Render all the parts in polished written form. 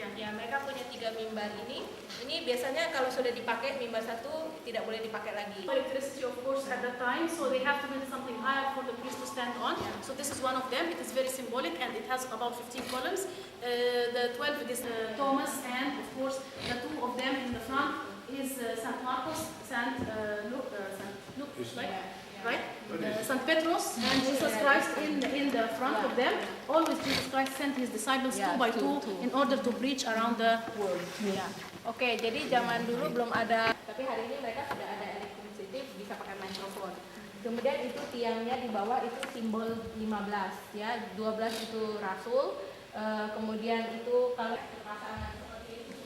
Ya, mereka punya 3 mimbar ini. Ini biasanya kalau sudah dipakai mimbar satu tidak boleh dipakai lagi. Electricity, of course, at that time, so they have to build something higher for the priest to stand on. So this is one of them. It is very symbolic, and it has about 15 columns. The 12 is Thomas, and of course the two of them in the front is Saint Marcos, Saint Luke, right? Saint Petrus and Jesus Christ in the front of them. Always Jesus Christ sent his disciples two by two in order to preach around the world. Ya. Oke, jadi zaman dulu belum ada, tapi hari ini mereka sudah ada electricity, bisa pakai mikrofon. Kemudian itu tiangnya di bawah itu simbol 15 ya, 12 itu rasul. Kemudian itu kalau pasangan seperti itu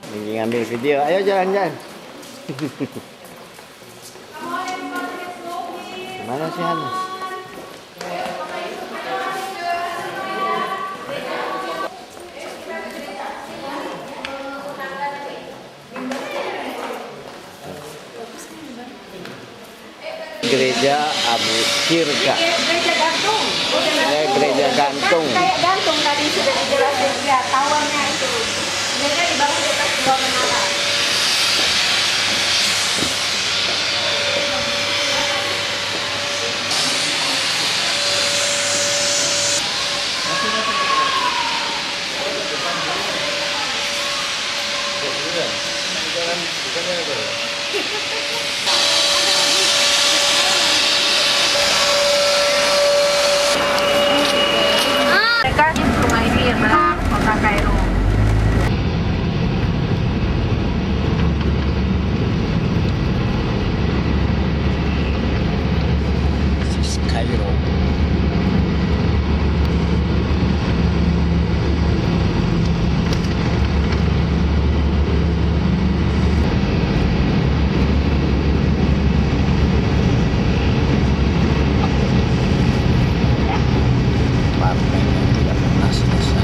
Lagi ngambil video, ayo jalan-jalan. Mana sih Hanas? Gereja Abu Sirka. Gereja gantung. Gereja gantung. Kayak gantung tadi sudah dijelasin ya, tawannya itu. Mereka dibangun di atas dua menara. mereka rumah ini yang mana kota Kairo. Kairo. Partai yang tidak pernah selesai.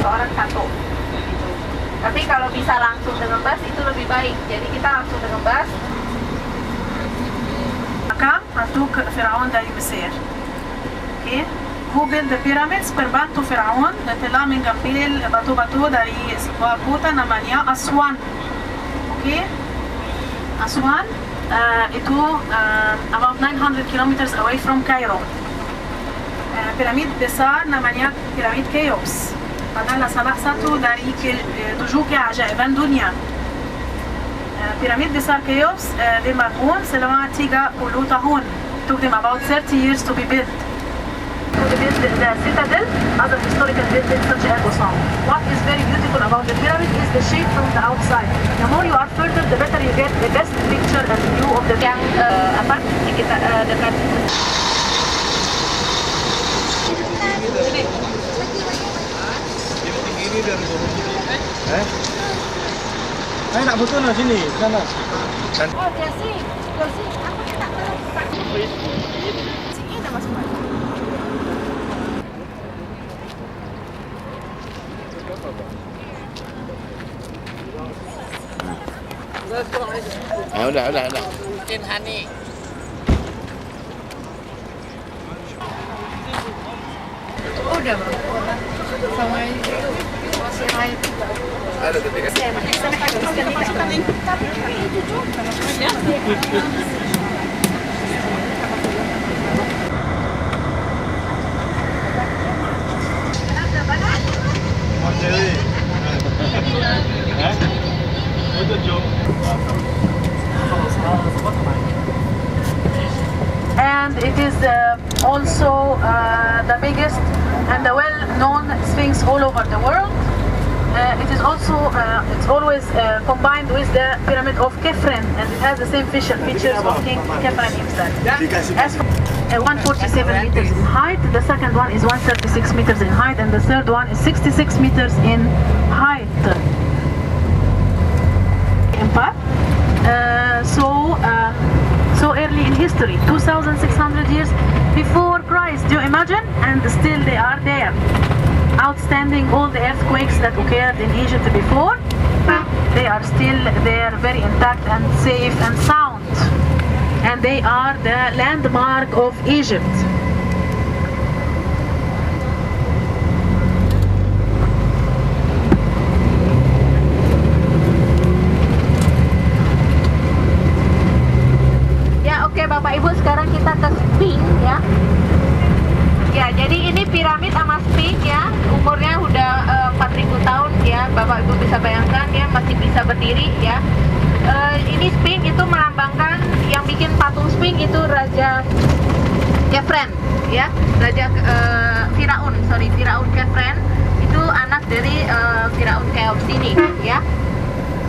Orang satu gitu. Tapi kalau bisa langsung dengan bus itu lebih baik. Jadi kita langsung dengan bus. Maka untuk فرعون dari Mesir. Okay? Who built the pyramids? Pembantu Firaun telah mengambil batu-batu dari sebuah kota namanya Aswan. Okay? Aswan itu about 900 kilometers away from Cairo. Piramid besar namanya piramid Cheops. Adalah salah satu dari 7 keajaiban dunia. Piramid besar Cheops dibangun selama 30 tahun. It took them about 30 years to be built. To build the citadel, other historical buildings such as Osam. What is very beautiful about the pyramid is the shape from the outside. The more you are further, the better you get the best picture and view of the Yang kita dekat Ini dari saya nak foto lah sini, sana. Oh, Jesse, aku tak tahu. sini ada masuk-masuk. Udah. Mungkin Hani. Udah bang. Sama itu. Oh, cewek. Itu Jo. And it is also the biggest and the well-known sphinx all over the world. It is also it's always combined with the pyramid of Khafre, and it has the same facial features of King Khafre himself. As for, 147 meters in height, the second one is 136 meters in height, and the third one is 66 meters in height. Empire. So early in history, 2,600 years before Christ. Do you imagine? And still they are there, outstanding all the earthquakes that occurred in Egypt before. They are still there, very intact and safe and sound. And they are the landmark of Egypt. Oke Bapak Ibu, sekarang kita ke Sphinx ya. Ya, jadi ini piramid sama Sphinx ya. Umurnya udah 4.000 tahun ya. Bapak Ibu bisa bayangkan ya, masih bisa berdiri ya. Ini Sphinx itu melambangkan, yang bikin patung Sphinx itu Raja Khafre ya. Raja Firaun Khafre itu anak dari Firaun Cheops ini ya.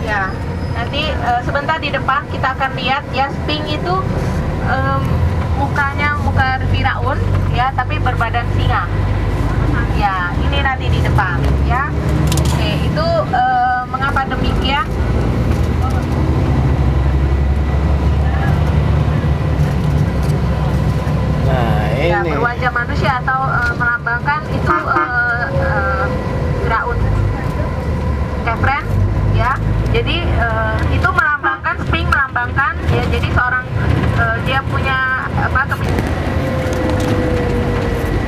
Ya. Nanti sebentar di depan kita akan lihat ya, Sphinx itu mukanya muka Firaun ya, tapi berbadan singa. Ya, ini nanti di depan ya. Oke, itu mengapa demikian? Nah, Ya, ini. berwajah manusia atau melambangkan itu Firaun Khafre ya. Jadi itu melambangkan, Sphinx melambangkan ya, jadi seorang dia punya apa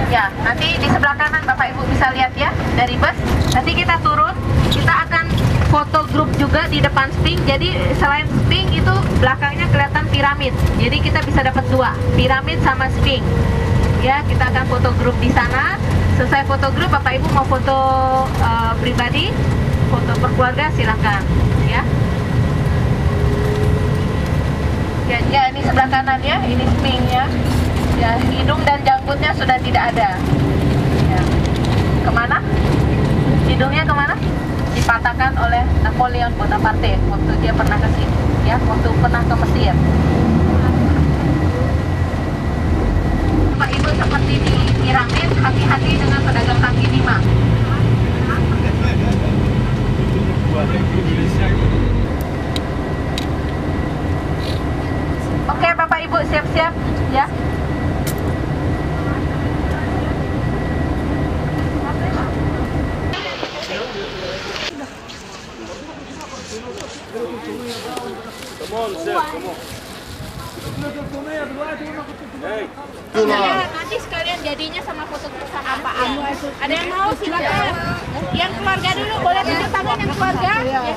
ya. Nanti di sebelah kanan Bapak Ibu bisa lihat ya, dari bus. Nanti kita turun, kita akan foto grup juga di depan Sphinx. Jadi selain Sphinx itu belakangnya kelihatan piramid. Jadi kita bisa dapat dua, piramid sama Sphinx. Ya, kita akan foto grup di sana. Selesai foto grup, Bapak Ibu mau foto pribadi, foto berkeluarga, silakan ya. Ya, ini sebelah kanan ya, ini Sphinx ya. Ya, hidung dan janggutnya sudah tidak ada. Ya. Kemana? Hidungnya kemana? Dipatahkan oleh Napoleon Bonaparte waktu dia pernah ke sini, ya, waktu pernah ke Mesir. Bapak Ibu, seperti di piramid, hati-hati dengan pedagang kaki lima. Oke Bapak Ibu, siap-siap ya. Ya, nanti sekalian jadinya sama foto apaan. Ada yang mau silakan. Yang keluarga dulu boleh tunjuk tangan, yang keluarga. Yang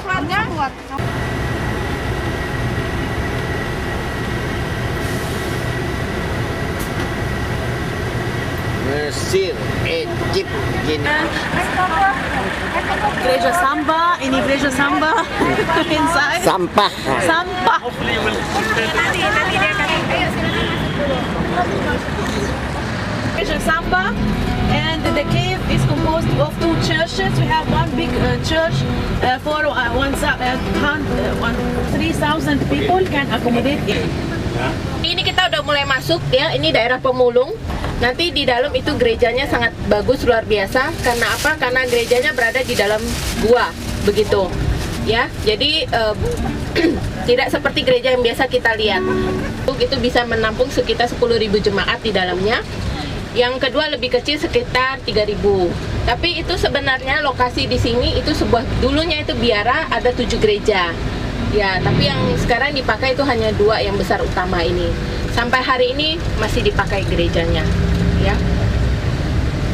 keluarga. Mesir, Egypt, gini. Igreja Samba, in Igreja Samba, inside. Sampah. Sampah. Nanti dia akan. Ayo silakan masuk dulu. Igreja Samba, and the cave is composed of two churches. We have one big church for 3,000 people can accommodate it. Ini kita udah mulai masuk ya, ini daerah pemulung. Nanti di dalam itu gerejanya sangat bagus, luar biasa. Karena apa? Karena gerejanya berada di dalam gua, begitu. Ya, jadi tidak seperti gereja yang biasa kita lihat. Itu bisa menampung sekitar 10.000 jemaat di dalamnya. Yang kedua lebih kecil sekitar 3.000. Tapi itu sebenarnya lokasi di sini itu dulunya itu biara ada 7 gereja. Ya, tapi yang sekarang dipakai itu hanya 2 yang besar utama ini. Sampai hari ini masih dipakai gerejanya, ya.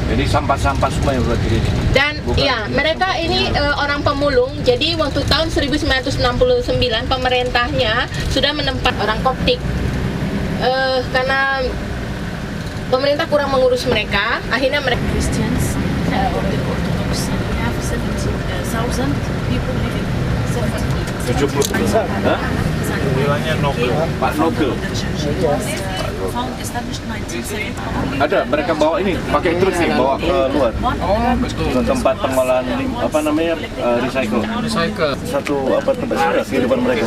Jadi sampah-sampah semua yang berarti ini. Dan iya, mereka ini orang pemulung. Jadi waktu tahun 1969 pemerintahnya sudah menempat orang Koptik. Karena pemerintah kurang mengurus mereka, akhirnya mereka Christians of the Orthodox, we have 70,000 people living. 70. Hah? Bilangnya Nobel. Pak Nobel. The church was found established 1970. Ada, mereka bawa ini, pakai truk nih, bawa ke luar. Ke tempat pengolahan recycle. Satu apa tempat kehidupan mereka.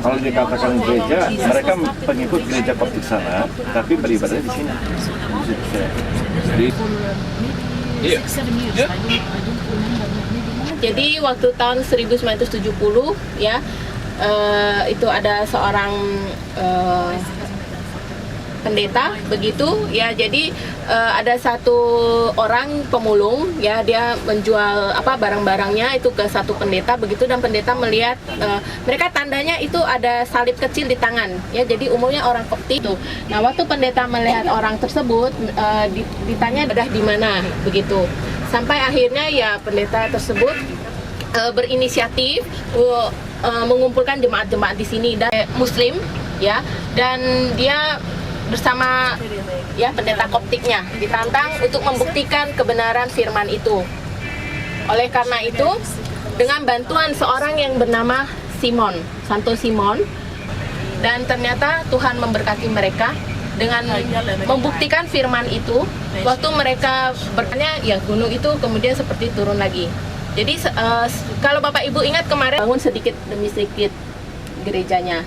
Kalau dikatakan gereja, mereka pengikut gereja Koptik sana, tapi beribadahnya di sini. Jadi, iya. 6-7 years. I don't remember, maybe more. Jadi waktu tahun 1970 ya itu ada seorang pendeta begitu ya. Jadi ada satu orang pemulung ya, dia menjual barang-barangnya itu ke satu pendeta begitu, dan pendeta melihat mereka tandanya itu ada salib kecil di tangan ya. Jadi umumnya orang Koptik itu. Nah, waktu pendeta melihat orang tersebut ditanya dadah di mana begitu. Sampai akhirnya ya pendeta tersebut berinisiatif mengumpulkan jemaat-jemaat di sini dan Muslim ya, dan dia bersama ya pendeta Koptiknya ditantang untuk membuktikan kebenaran firman itu. Oleh karena itu, dengan bantuan seorang yang bernama Simon, Santo Simon, dan ternyata Tuhan memberkati mereka dengan membuktikan firman itu. Waktu mereka bertanya, ya gunung itu kemudian seperti turun lagi. Jadi kalau Bapak Ibu ingat kemarin bangun sedikit demi sedikit gerejanya.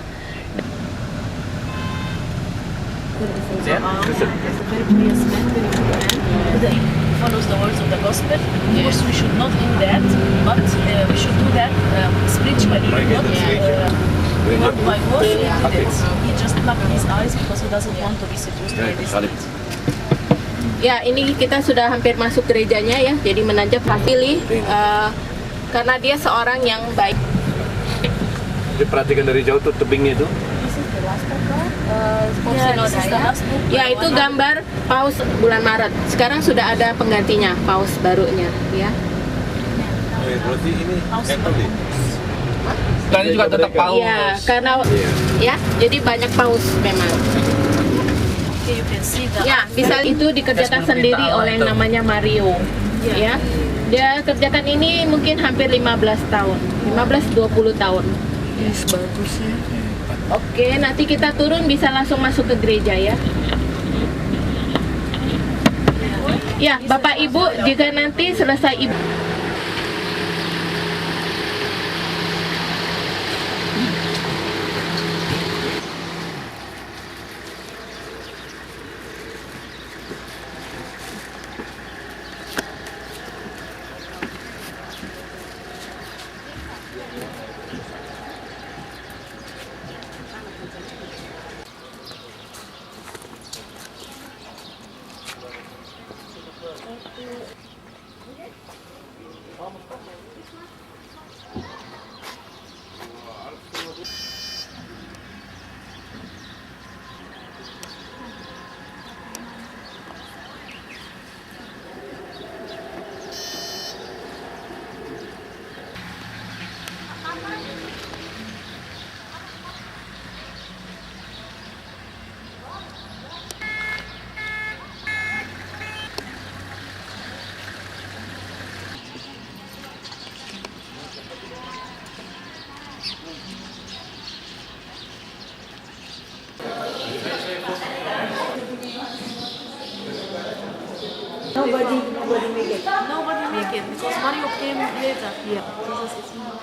Very pious man, very good man. He follows the words of the gospel. Of course, we should not do that, but we should do that spiritually, not word by word. He just plucked his eyes because he doesn't want to be seduced by this. Ya, ini kita sudah hampir masuk gerejanya ya. Jadi menanjak pilih karena dia seorang yang baik. Jadi perhatikan dari jauh tuh tebingnya itu. Ya, itu gambar paus bulan Maret. Sekarang sudah ada penggantinya, paus barunya ya. Berarti ini Katolik. Dan juga tetap paus. Iya, karena ya, jadi banyak paus memang. You can see the Ya, bisa itu dikerjakan sendiri oleh yang namanya Mario. Ya. Dia kerjakan ini mungkin hampir 15 tahun. 15-20 tahun. Yes, bagus ya. Oke, nanti kita turun bisa langsung masuk ke gereja ya. Ya, Bapak Ibu, jika nanti selesai Ibu Nobody make it because Mario came later. Yeah. Jesus is in the